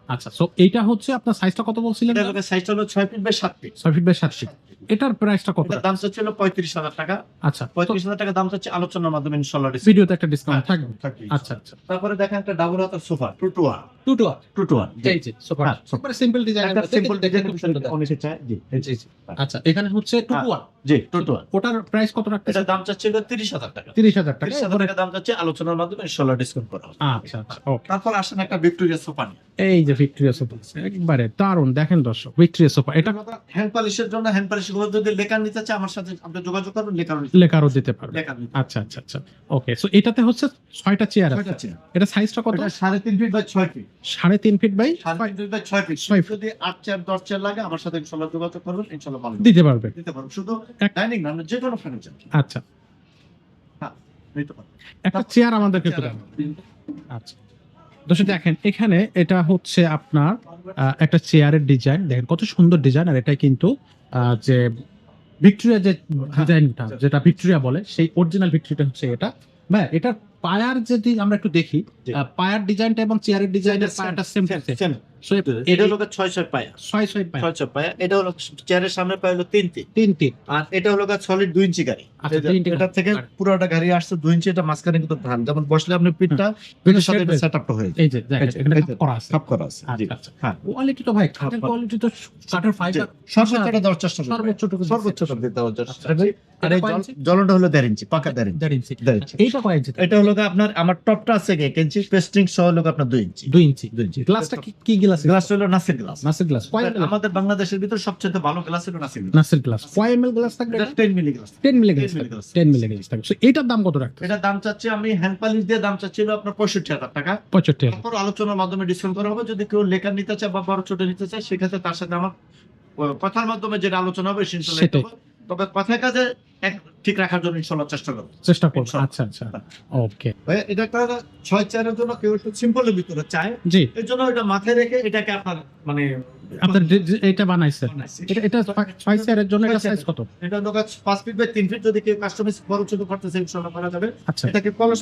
S1: আচ্ছা, সো এইটা হচ্ছে আপনার সাইজটা কত বলছিলেন?
S2: এটা হলো সাইজটা হলো 6 feet by 7 feet.
S1: 6 feet by 7 feet. এটার প্রাইসটা কত?
S2: এটার দাম চাচ্ছিল 35,000 টাকা।
S1: আচ্ছা,
S2: 35,000 টাকা দাম চাচ্ছে, আলোচনার মাধ্যমে ইনশাআল্লাহ ডিসকাউন্ট
S1: ভিডিওতে একটা ডিসকাউন্ট থাকবে।
S2: থাকবে।
S1: আচ্ছা আচ্ছা,
S2: তারপরে দেখেন একটা ডাবল হাতার সোফা 2 to 1।
S1: 2 to 1।
S2: 2 to 1, জি।
S1: এই যে সোফা,
S2: হ্যাঁ, sofa।
S1: একবারে সিম্পল ডিজাইন।
S2: একটা সিম্পল ডিজাইন
S1: খুব সুন্দর।
S2: অনেকে চায়, জি।
S1: জি জি। আচ্ছা, এখানে হচ্ছে 2 to 1।
S2: G, 2 to 1।
S1: ওটার প্রাইস কত রাখতেছেন?
S2: এটার দাম চাচ্ছিল 30,000 টাকা।
S1: 30,000 টাকা।
S2: 30,000 টাকা দাম চাচ্ছে, আলোচনার মাধ্যমে ইনশাআল্লাহ ডিসকাউন্ট করা হবে।
S1: আচ্ছা আচ্ছা, ওকে।
S2: তারপর আসেন একটা ভিক্টোরিয়া সোফা নিয়ে।
S1: এই যে ভিক্টোরিয়া সোফা, একবারে দারুণ। দেখেন দর্শক, ভিক্টোরিয়া সোফা, এটা
S2: হ্যান্ড পলিশের জন্য, হ্যান্ড পলিশ গুলো যদি লেকার নিতে চায়, আমার সাথে আপনি যোগাযোগ করুন, লেকারও
S1: লেকারও দিতে পারবে।
S2: লেকার নিতে
S1: আচ্ছা আচ্ছা আচ্ছা, ওকে। সো এটাতে হচ্ছে 6টা চেয়ার আছে।
S2: 6টা চেয়ার।
S1: এটা সাইজটা কত?
S2: এটা 3.5 feet by 6 feet.
S1: 3.5 feet by
S2: 3.5 feet by 6 feet.
S1: 6 feet.
S2: যদি 8 চেয়ার 10 চেয়ার লাগে, আমার সাথে ইনশাআল্লাহ যোগাযোগ করবেন, ইনশাআল্লাহ ভালো
S1: দিতে পারবে।
S2: দিতে পারবো। শুধু
S1: এক-
S2: ডাইনিং না, যে কোনো ফার্নিচার।
S1: আচ্ছা,
S2: হ্যাঁ, নিতে পারবো।
S1: একটা চেয়ার আমাদেরকে একটু দেন। আচ্ছা দর্শক, দেখেন এখানে এটা হচ্ছে আপনার একটা চেয়ারের ডিজাইন। দেখেন কত সুন্দর ডিজাইন। আর এটা কিন্তু যে ভিক্টোরিয়া যে ডিজাইনটা, যেটা ভিক্টোরিয়া বলে, সেই অরিজিনাল ভিক্টোরিয়া হচ্ছে এটা। ভাই, এটার পায়ার যদি আমরা একটু দেখি,
S2: জি।
S1: পায়ার ডিজাইনটা এবং চেয়ারের ডিজাইনের পায়ারটা সেম
S2: সেম।
S1: সো
S2: এটা হলো 6 পায়া,
S1: 6 পায়া
S2: 6 পায়া। এটা হলো চেয়ারের সামনে পায়া হলো 3
S1: তিন।
S2: আর এটা হলো সলিড 2 ইঞ্চি গাড়ি।
S1: আচ্ছা, 2 ইঞ্চি
S2: এটা থেকে পুরোটা গাড়ি আসছে 2 ইঞ্চি, এটা মাঝখানে কিন্তু ধান, যেমন বসলে আপনি পিঠের সাথে এটা সেটআপটা হয়ে যায়।
S1: এই যে দেখেন এখানে কাপ করা আছে।
S2: কাপ করা আছে। জি।
S1: আচ্ছা আচ্ছা।
S2: হ্যাঁ,
S1: কোয়ালিটি তো ভাই কাঠের কোয়ালিটি তো কাঠের ফাইবার
S2: সর্বোচ্চটা দেওয়ার চেষ্টা করবেন,
S1: সর্বোচ্চটুকু
S2: সর্বোচ্চটা দিতে দেওয়ার চেষ্টা
S1: আচ্ছা,
S2: করবেন। আর এই
S1: এটা কয় ইঞ্চি?
S2: জ্বলনটা হলো 1.5 ইঞ্চি, পাকা 1.5 ইঞ্চি।
S1: 1.5 ইঞ্চি।
S2: 1.5 ইঞ্চি।
S1: এইটা কয় ইঞ্চি?
S2: এটা হলো আপনার, আমার টপটা আছে 1 ইঞ্চি, পেস্টিং সহ হলো আপনার 2 ইঞ্চি।
S1: 2 ইঞ্চি।
S2: 2 ইঞ্চি।
S1: গ্লাসটা কি গ্লাস?
S2: গ্লাস হলো নাসির গ্লাস।
S1: নাসির গ্লাস। কয় ml?
S2: আমাদের বাংলাদেশের ভিতর সবচেয়ে ভালো গ্লাস হলো নাসির গ্লাস।
S1: নাসির গ্লাস। কয় ml গ্লাস থাকবে?
S2: এটা 10 মিলি গ্লাস।
S1: 10 মিলি গ্লাস।
S2: 10 মিলি গ্লাস।
S1: 10 মিলি গ্লাস থাকবে। সো এটার দাম কত রাখতে?
S2: এটা দাম চাচ্ছি আমি হ্যান্ড পলিশ দিয়ে, দাম চাচ্ছিল আপনার 65,000 টাকা।
S1: 65,000।
S2: তারপর আলোচনার মাধ্যমে ডিসকাউন্ট করা হবে। যদি কেউ লেখা নিতে চায় বা বড় ছোট নিতে চায়, সেক্ষেত্রে তার সাথে আমার কথার মাধ্যমে যেটা আলোচনা হবে সেটা
S1: সেটাই।
S2: তবে কথায় কাজে ঠিক রাখার জন্য ইনশাআল্লাহ চেষ্টা করব।
S1: চেষ্টা করব।
S2: ইনশাআল্লাহ।
S1: আচ্ছা আচ্ছা। ওকে।
S2: ভাইয়া, এটা একটা 6 চেয়ারের জন্য কেউ একটু সিম্পলের ভিতরে চায়,
S1: জি।
S2: এর জন্য এটা মাথায় রেখে এটাকে আপনার মানে
S1: আপনার এটা বানাইছেন।
S2: বানাইছি।
S1: এটা 6 চেয়ারের জন্য এটা
S2: 6
S1: সাইজ কত?
S2: এটা হলো 5 ফিট বাই 3 ফিট। যদি কেউ কাস্টমাইজ বড় ছোট করতে চায় ইনশাআল্লাহ করা যাবে।
S1: আচ্ছা
S2: এটাকে কলস,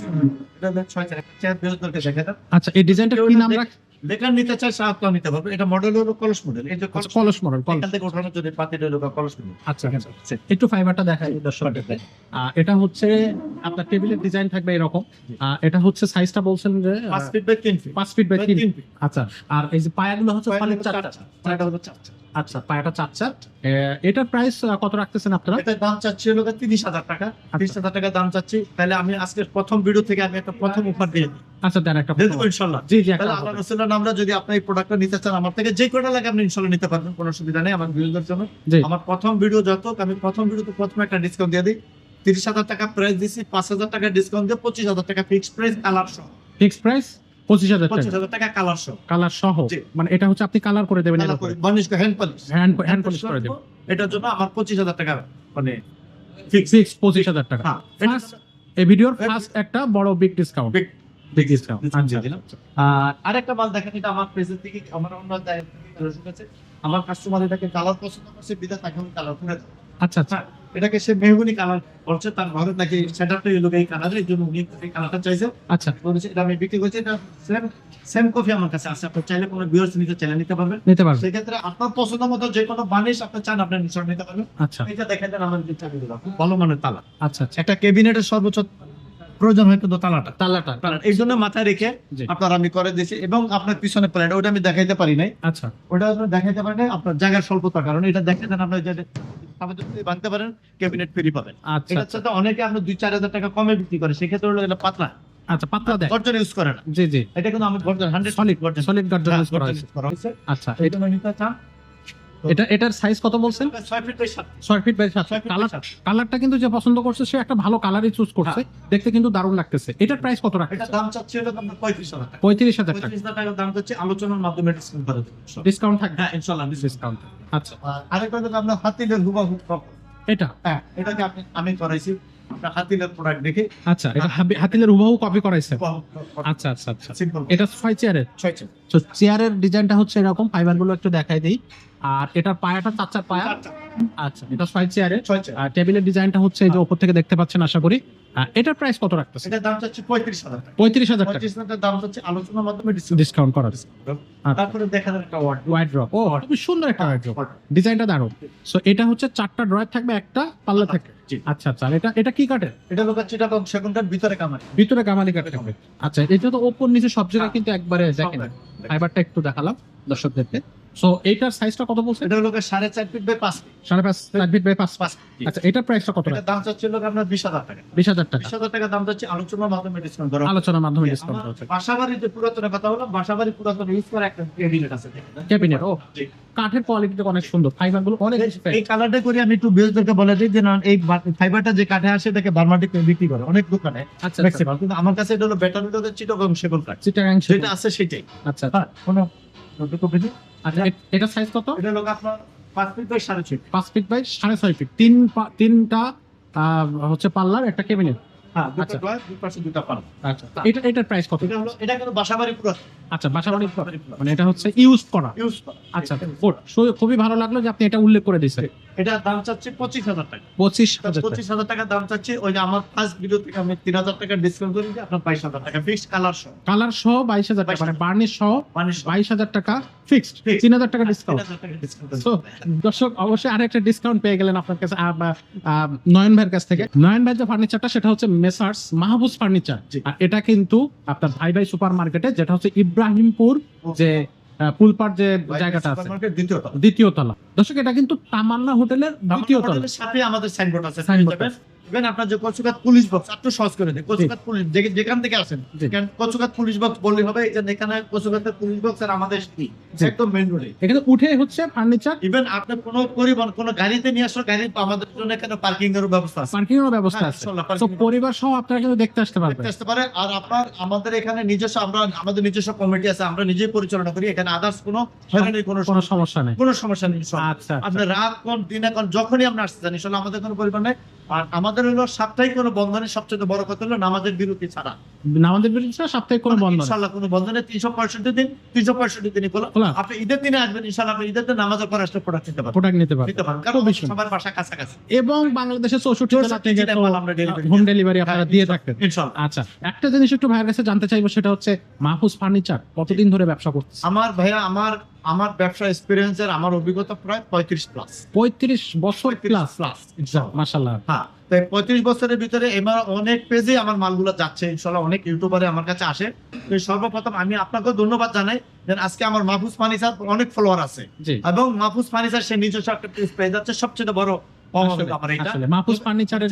S2: এটা 6 চেয়ার বিরোধীদেরকে দেখে দাও।
S1: আচ্ছা। এই ডিজাইনটা কি নাম রাখ?
S2: লেখার নিতে চায় সাহায্য নিতে পারবে। এটা মডেল হলো কলস মডেল। এই যে
S1: আচ্ছা, কলস মডেল।
S2: এখান থেকে ওঠানোর জন্য পাতিটা হলো কলস মডেল।
S1: আচ্ছা আচ্ছা। একটু ফাইবারটা দেখাই দর্শকদেরকে। এটা হচ্ছে আপনার টেবিলের ডিজাইন থাকবে এরকম। এটা হচ্ছে সাইজটা বলছেন যে
S2: 5 feet by 3 feet.
S1: 5 feet by 3
S2: 3 feet.
S1: আচ্ছা। আর এই যে পায়াগুলো হচ্ছে সলিড 4টা।
S2: এটা হলো 4টা।
S1: আচ্ছা, পায়াটা 4 এটার প্রাইস কত রাখতেছেন আপনারা?
S2: এটার দাম চাচ্ছি হলো 30,000 টাকা। 30,000 টাকা দাম চাচ্ছি। তাহলে আমি আজকের প্রথম ভিডিও থেকে আমি একটা প্রথম অফার দিয়ে দিই।
S1: আচ্ছা, দেন একটা
S2: দিয়ে দেবো ইনশাআল্লাহ।
S1: জি জি।
S2: তাহলে আল্লাহ রাসূলের নামে যদি আপনি এই প্রোডাক্টটা নিতে চান আমার থেকে, যে কোটা লাগে আপনি ইনশাআল্লাহ নিতে পারবেন, কোনো অসুবিধা নেই আমার ভিউয়ারদের জন্য।
S1: জি।
S2: আমার প্রথম ভিডিও যত, আমি প্রথম ভিডিওতে প্রথমে একটা ডিসকাউন্ট দিয়ে দিই। 30,000 টাকা প্রাইস দিছি, 5,000 টাকা ডিসকাউন্ট দিয়ে 25,000 টাকা ফিক্সড প্রাইস কালার সহ।
S1: ফিক্সড প্রাইস 25,000 টাকা।
S2: 25,000 টাকা কালার সহ।
S1: কালার সহ?
S2: জি।
S1: মানে এটা হচ্ছে আপনি কালার করে দেবেন?
S2: কালার করে বার্নিশ করে হ্যান্ড পলিশ।
S1: হ্যান্ড পলিশ করে দেবেন।
S2: এটার জন্য আমার 25,000 টাকা মানে ফিক্স।
S1: 25,000 টাকা।
S2: হ্যাঁ,
S1: First, এই ভিডিওর ফার্স্ট একটা বড় big discount.
S2: Big
S1: big discount
S2: দিয়ে দিলাম। আরেকটা মাল দেখেন, এটা আমার পেজের থেকে, আমার অন্য দায়িত্ব থেকে রসুন আছে। আমার কাস্টমার এটাকে কালার পছন্দ করছে, বিধায় তাকে আমি কালার করে দেব।
S1: আচ্ছা আচ্ছা।
S2: এটাকে সে মেহগুনি কালার বলছে, তার ঘরে নাকি সেটআপটা এই লোক এই কালার, এই জন্য উনি এই কালারটা চাইছে।
S1: আচ্ছা,
S2: বলেছে এটা আমি বিক্রি করছি। এটা সেম কফি আমার কাছে আছে, আপনি চাইলে কোনো ভিউয়ার্স নিতে চাইলে নিতে পারবেন।
S1: নিতে পারবেন।
S2: সেক্ষেত্রে আপনার পছন্দ মতো যে কোনো বানিশ আপনি চান, আপনি নিশ্চয় নিতে পারবেন।
S1: আচ্ছা
S2: এটা দেখেন দেন, আমার দিকটা আমি দিলাম, খুব ভালো মানের তালা।
S1: আচ্ছা আচ্ছা।
S2: একটা ক্যাবিনেটের সর্বোচ্চ প্রয়োজন হয় কিন্তু তালাটা।
S1: তালাটা।
S2: এই জন্য মাথায় রেখে
S1: জি।
S2: আপনার আমি করে দিয়েছি। এবং আপনার পিছনে প্লেট, ওটা আমি দেখাইতে পারি নাই।
S1: আচ্ছা
S2: ওটা আপনি দেখাইতে পারেন নাই, আপনার জায়গার স্বল্পতার কারণে। এটা দেখে দেন, আপনার যে আপনি যদি বানতে পারেন ক্যাবিনেট ফ্রি পাবেন।
S1: আচ্ছা
S2: এটার সাথে অনেকে আপনি 2-4 হাজার টাকা কমে বিক্রি করে, সেক্ষেত্রে হলো এটা পাতলা,
S1: আচ্ছা। পাতলা দেয়?
S2: গর্জন ইউজ করে না।
S1: জি জি।
S2: এটা কিন্তু আমি গর্জন 100
S1: সলিড
S2: গর্জন
S1: সলিড গার্ডেন ইউজ করা হয়েছে। আচ্ছা। এটার সাইজ কত বলছেন?
S2: 6 feet by 7।
S1: 6 feet by 7।
S2: 6 feet
S1: colour
S2: by 7।
S1: কালারটা কিন্তু যে পছন্দ করছে সে একটা ভালো কালারই চুজ করছে। দেখতে কিন্তু দারুণ লাগতেছে। এটার প্রাইস কত
S2: এটা
S1: রাখছেন?
S2: দাম চাচ্ছি হলো আপনার 35,000 টাকা।
S1: 35,000 টাকা।
S2: 35,000 টাকা দাম চাচ্ছি, আলোচনার মাধ্যমে ডিসকাউন্ট করে দেব।
S1: ডিসকাউন্ট থাকবে?
S2: হ্যাঁ, ইনশাআল্লাহ
S1: ডিসকাউন্ট। আচ্ছা।
S2: আরেকটা হলো আপনার হাতিলের হুবাহু কপ।
S1: এটা?
S2: হ্যাঁ, এটাকে আমি করাইছি আপনার হাতিলের প্রোডাক্ট দেখে।
S1: আচ্ছা, এটা হাতিলের হুবহু কপি করাইছে? আচ্ছা আচ্ছা আচ্ছা।
S2: সিম্পল।
S1: এটা 6 চেয়ারের?
S2: 6 চেয়ার।
S1: তো চেয়ারের ডিজাইনটা হচ্ছে এরকম, ফাইবারগুলো একটু দেখাই দেই। আর এটার পায়াটা 4 পায়া। আচ্ছা, এটা 6 চেয়ারের।
S2: 6 চেয়ার।
S1: আর টেবিলের ডিজাইনটা হচ্ছে এই যে উপর থেকে দেখতে পাচ্ছেন আশা করি। এটার প্রাইস কত রাখতেছে?
S2: এটার দাম চাচ্ছি 35,000 টাকা।
S1: 35,000 টাকা।
S2: 35,000 টাকা দাম চাচ্ছি, আলোচনার মাধ্যমে ডিসকাউন্ট।
S1: ডিসকাউন্ট করা আছে। আচ্ছা।
S2: তারপরে দেখা যাবে একটা ওয়ার্ড।
S1: Wide drop. ও, খুব সুন্দর একটা ওয়াইড ড্রপ। ডিজাইনটা দারুণ। সো এটা হচ্ছে 4টা ড্রয়ার থাকবে, একটা পাল্লা থাকে।
S2: জি।
S1: আচ্ছা আচ্ছা। আর এটা কি কাঠের?
S2: এটা লোক চিটাগং সেগুন কাঠ, ভিতরে কামারি।
S1: ভিতরে গামালি কাঠ থাকবে। আচ্ছা, এটা তো ওপর নিচে সব জায়গায় কিন্তু একবারে দেখেন। ফাইবারটা একটু দেখালাম দর্শকদেরকে। সো এইটার সাইজটা কত বলছেন?
S2: এটা লোক 4.5 feet by 5 feet.
S1: 5.5 feet by 5।
S2: 5 feet.
S1: আচ্ছা, এটার প্রাইসটা কত?
S2: এটা দাম চাচ্ছি লোক আপনার 20,000 টাকা।
S1: 20,000 টাকা।
S2: 20,000 টাকা দাম চাচ্ছি, আলোচনার মাধ্যমে ডিসকাউন্ট করা হবে।
S1: আলোচনার মাধ্যমে ডিসকাউন্ট
S2: আমার
S1: হচ্ছে।
S2: বাসাবাড়ির যে পুরাতনের কথা হলো, বাসাবাড়ির পুরাতন ইউজ করা একটা ক্যাবিনেট আছে দেখেন।
S1: ক্যাবিনেট। ও,
S2: জি।
S1: কাঠের কোয়ালিটিটা অনেক সুন্দর, ফাইবারগুলো অনেক বেশি
S2: এই কালারটা করে আমি একটু বিজনেসদেরকে বলে দিই যে না, এই ফাইবারটা যে কাঠে আসে এটাকে বার্মাটিক বিক্রি করে অনেক দোকানে
S1: আচ্ছা
S2: ম্যাক্সিমাম, কিন্তু আমার কাছে এটা হলো বেটার হলো চিটাগং সেগুন কাঠ,
S1: চিটাগাং
S2: যেটা আছে সেটাই।
S1: আচ্ছা
S2: হ্যাঁ, কোনো দুটো পেজি।
S1: আচ্ছা। এটা সাইজ কত?
S2: এটা হলো আপনার 5 feet by 6.5 feet.
S1: 5 feet by 6.5 feet. তিনটা হচ্ছে পাল্লার একটা ক্যাবিনেট।
S2: হ্যাঁ, দুটো
S1: আচ্ছা।
S2: ড্রয়ার, দুই পাশে দুটো পাল্লা।
S1: আচ্ছা, এটার প্রাইস কত?
S2: এটা কিন্তু বাসাবাড়ি পুরো
S1: আচ্ছা, বাসাবাড়ি মানে এটা হচ্ছে ইউজ করা।
S2: ইউজ করা।
S1: আচ্ছা, গুড। খুবই ভালো লাগলো যে আপনি এটা উল্লেখ করে দিয়েছেন।
S2: এটা দাম চাচ্ছি 25,000 টাকা।
S1: 25,000 টাকা।
S2: 25,000 টাকা দাম চাচ্ছি। ওই যে আমার ফার্স্ট ভিডিও থেকে আমি 3,000 টাকা ডিসকাউন্ট করে দিই, আপনার 22,000 টাকা ফিক্সড কালার সহ।
S1: কালার সহ 22,000 টাকা, মানে বার্নিশ সহ
S2: মানে
S1: 22,000 টাকা ফিক্সড,
S2: Fixed।
S1: 3,000 টাকা ডিসকাউন্ট।
S2: 3,000 টাকা ডিসকাউন্ট।
S1: সো দর্শক অবশ্যই আরেকটা ডিসকাউন্ট পেয়ে গেলেন আপনার কাছে নয়ন ভাইয়ের কাছ থেকে। নয়ন ভাই যে ফার্নিচারটা সেটা হচ্ছে মেসার্স মাহফুজ ফার্নিচার,
S2: জি।
S1: আর এটা কিন্তু আপনার ভাই ভাই সুপার মার্কেটে, যেটা হচ্ছে ইব্রাহিমপুর যে পুলপার যে জায়গাটা আছে,
S2: সুপারমার্কেট দ্বিতীয় তলা।
S1: দ্বিতীয় তলা। দর্শক এটা কিন্তু তামান্না হোটেলের দ্বিতীয় তলা।
S2: হোটেলের সাথে আমাদের সাইনবোর্ড আছে,
S1: সাইনবোর্ড
S2: পেয়ে যাবেন। ইভেন আপনার যে কচুকাত পুলিশ বক্স, একটু সহজ করে দিই। কচুকাত পুলিশ যেখান থেকে আসেন,
S1: জি।
S2: কারণ কচুকাত পুলিশ বক্স বললে হবে। এই যে এখানে কচুকাতের পুলিশ বক্স আর আমাদের
S1: জি।
S2: একদম মেইন রোডে।
S1: এখানে উঠে হচ্ছে ফার্নিচার,
S2: ইভেন আপনি কোনো পরিবহন কোনো গাড়িতে নিয়ে আসলে গাড়ি আমাদের জন্য এখানে পার্কিং এর ব্যবস্থা আছে।
S1: পার্কিং এর ব্যবস্থা
S2: হ্যাঁ,
S1: আছে।
S2: ইনশাআল্লাহ,
S1: তো
S2: parking-
S1: পরিবার সহ আপনারা কিন্তু দেখতে আসতে পারবেন।
S2: দেখতে আসতে পারে। আর আপনার আমাদের এখানে নিজস্ব আমাদের নিজস্ব কমিটি আছে, আমরা নিজেই পরিচালনা করি। এখানে আদার্স কোনো হয়রানির কোনো
S1: কোনো সমস্যা নেই।
S2: কোনো সমস্যা নেই। ইনশাআল্লাহ।
S1: আচ্ছা,
S2: আপনি রাত কোন দিনে কোন যখনই আপনি আসতে চান, ইনশাআল্লাহ আমাদের কোনো পরিমাণ নেই। আর আমাদের হলো সাপ্তাহিক কোনো বন্ধনের সবচেয়ে বড় কথা হলো নামাজের বিরতি ছাড়া।
S1: আমাদের বিরুদ্ধে সাপ্তাহিক কোনো বন্ধ নেই।
S2: ইনশাআল্লাহ কোনো বন্ধনে 365 দিন, 365 দিনই খোলা।
S1: খোলা।
S2: আপনি ঈদের দিনে আসবেন, ইনশাআল্লাহ আপনি ঈদের দিন নামাজের পর আসলে প্রোডাক্ট নিতে পারবেন।
S1: প্রোডাক্ট নিতে পারবেন।
S2: নিতে পারেন, কারণ
S1: খুবই
S2: আমাদের
S1: সুন্দর।
S2: সবার বাসা কাছাকাছি।
S1: এবং বাংলাদেশের 64 জেলা
S2: 64
S1: থেকে
S2: জেলায় মাল আমরা delivery
S1: হোম
S2: দিই।
S1: ডেলিভারি আপনারা
S2: হ্যাঁ,
S1: দিয়ে থাকেন।
S2: ইনশাআল্লাহ।
S1: আচ্ছা, একটা জিনিস একটু ভাইয়ের কাছে জানতে চাইবো, সেটা হচ্ছে মাহফুজ ফার্নিচার কতদিন ধরে ব্যবসা করতেছে?
S2: আমার ভাইয়া আমার ব্যবসা এক্সপেরিয়েন্সের আমার অভিজ্ঞতা প্রায় 35 প্লাস
S1: 35 বছর প্লাস।
S2: প্লাস।
S1: মাশাআল্লাহ।
S2: হ্যাঁ, তাই 35 বছরের ভিতরে এবার অনেক পেজে আমার মালগুলো যাচ্ছে, ইনশাআল্লাহ অনেক ইউটিউবারে আমার কাছে আসে। তো সর্বপ্রথম আমি আপনাকে ধন্যবাদ জানাই যে আজকে আমার মাহফুজ ফার্নিচার অনেক ফলোয়ার আছে,
S1: জি।
S2: এবং মাহফুজ ফার্নিচার সে নিজস্ব একটা পেজ পেয়ে যাচ্ছে। সবচেয়ে বড় পাওয়া হলো আমার এটা।
S1: আসলে মাহফুজ ফার্নিচারের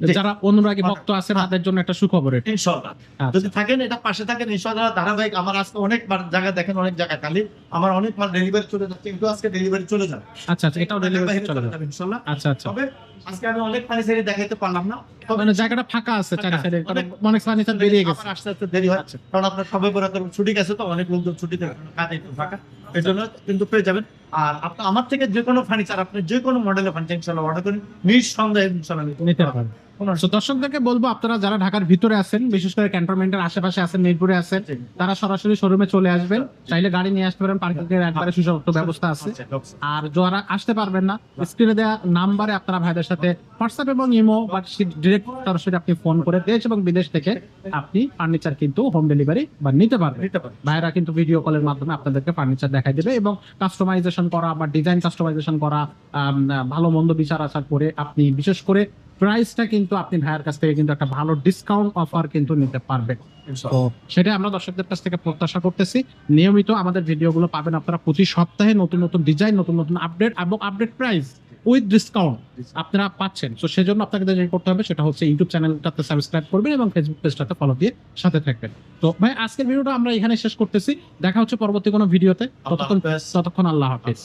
S2: জি।
S1: যারা অনুরাগী ভক্ত আছে
S2: হ্যাঁ।
S1: তাদের জন্য একটা সুখবর এটা।
S2: ইনশাআল্লাহ
S1: আচ্ছা।
S2: যদি থাকেন, এটা পাশে থাকেন, ইনশাআল্লাহ ধারাবাহিক। আমার আজকে অনেক জায়গা দেখেন, অনেক জায়গা খালি, আমার অনেক মাল ডেলিভারি চলে যাচ্ছে, কিন্তু আজকে ডেলিভারি চলে যাবে।
S1: আচ্ছা, এটাও ডেলিভারি চলে যাবে।
S2: ইনশাআল্লাহ।
S1: আচ্ছা, আচ্ছা।
S2: তবে আজকে আমি অনেক ফার্নিচারই দেখাইতে পারলাম না। তবে
S1: মানে জায়গাটা ফাঁকা আছে চারি
S2: ফাঁকা।
S1: সাইডে,
S2: অনেক-
S1: অনেক ফার্নিচার বেরিয়ে গেছে।
S2: আমার আসতে আসতে দেরি হয়,
S1: আচ্ছা।
S2: কারণ আপনার সবে বরাতে ছুটি গেছে, তো অনেক লোকজন ছুটিতে কাজে একটু ফাঁকা, এই জন্য কিন্তু পেয়ে যাবেন। আর আপনি আমার থেকে যে কোনো ফার্নিচার, আপনি যে কোনো মডেলের ফার্নিচার ইনশাআল্লাহ অর্ডার করেন, নিঃসন্দেহে ইনশাআল্লাহ
S1: নিতে পারবেন। তো দর্শকদেরকে বলবো, আপনারা যারা ঢাকার ভিতরে আছেন, বিশেষ করে ক্যান্টনমেন্টের আশেপাশে আছেন, মিরপুরে আছেন, তারা সরাসরি শোরুমে চলে আসবেন। চাইলে গাড়ি নিয়ে আসতে পারেন, পার্কিং এর একবারে সুসজ্জিত ব্যবস্থা আছে। আর যারা আসতে পারবেন না, স্ক্রিনে দেওয়া নাম্বারে আপনারা ভাইদের সাথে হোয়াটসঅ্যাপ এবং ইমো বা ডিরেক্ট সরাসরি আপনি ফোন করে দেশ এবং বিদেশ থেকে আপনি ফার্নিচার কিন্তু হোম ডেলিভারি বা নিতে পারবেন। ভাইরা কিন্তু ভিডিও কলের মাধ্যমে আপনাদেরকে ফার্নিচার দেখাই দেবে, এবং কাস্টমাইজেশন করা বা ডিজাইন কাস্টমাইজেশন করা, ভালো মন্দ বিচার আচার করে আপনি বিশেষ করে প্রাইসটা কিন্তু আপনি ভাইয়ের কাছ থেকে কিন্তু একটা ভালো ডিসকাউন্ট অফার কিন্তু নিতে পারবেন। তো সেটা আমরা দর্শকদের কাছ থেকে প্রত্যাশা করতেছি। নিয়মিত আমাদের ভিডিওগুলো পাবেন আপনারা প্রতি সপ্তাহে, নতুন নতুন ডিজাইন, নতুন নতুন আপডেট এবং আপডেট প্রাইস উইথ ডিসকাউন্ট আপনারা পাচ্ছেন। তো সেজন্য আপনাকে যেটা করতে হবে সেটা হচ্ছে ইউটিউব চ্যানেলটাতে সাবস্ক্রাইব করবেন এবং ফেসবুক পেজটাতে ফলো দিয়ে সাথে থাকবেন। তো ভাই আজকের ভিডিওটা আমরা এখানে শেষ করতেছি। দেখা হচ্ছে পরবর্তী কোনো ভিডিওতে। ততক্ষণ আল্লাহ হাফেজ।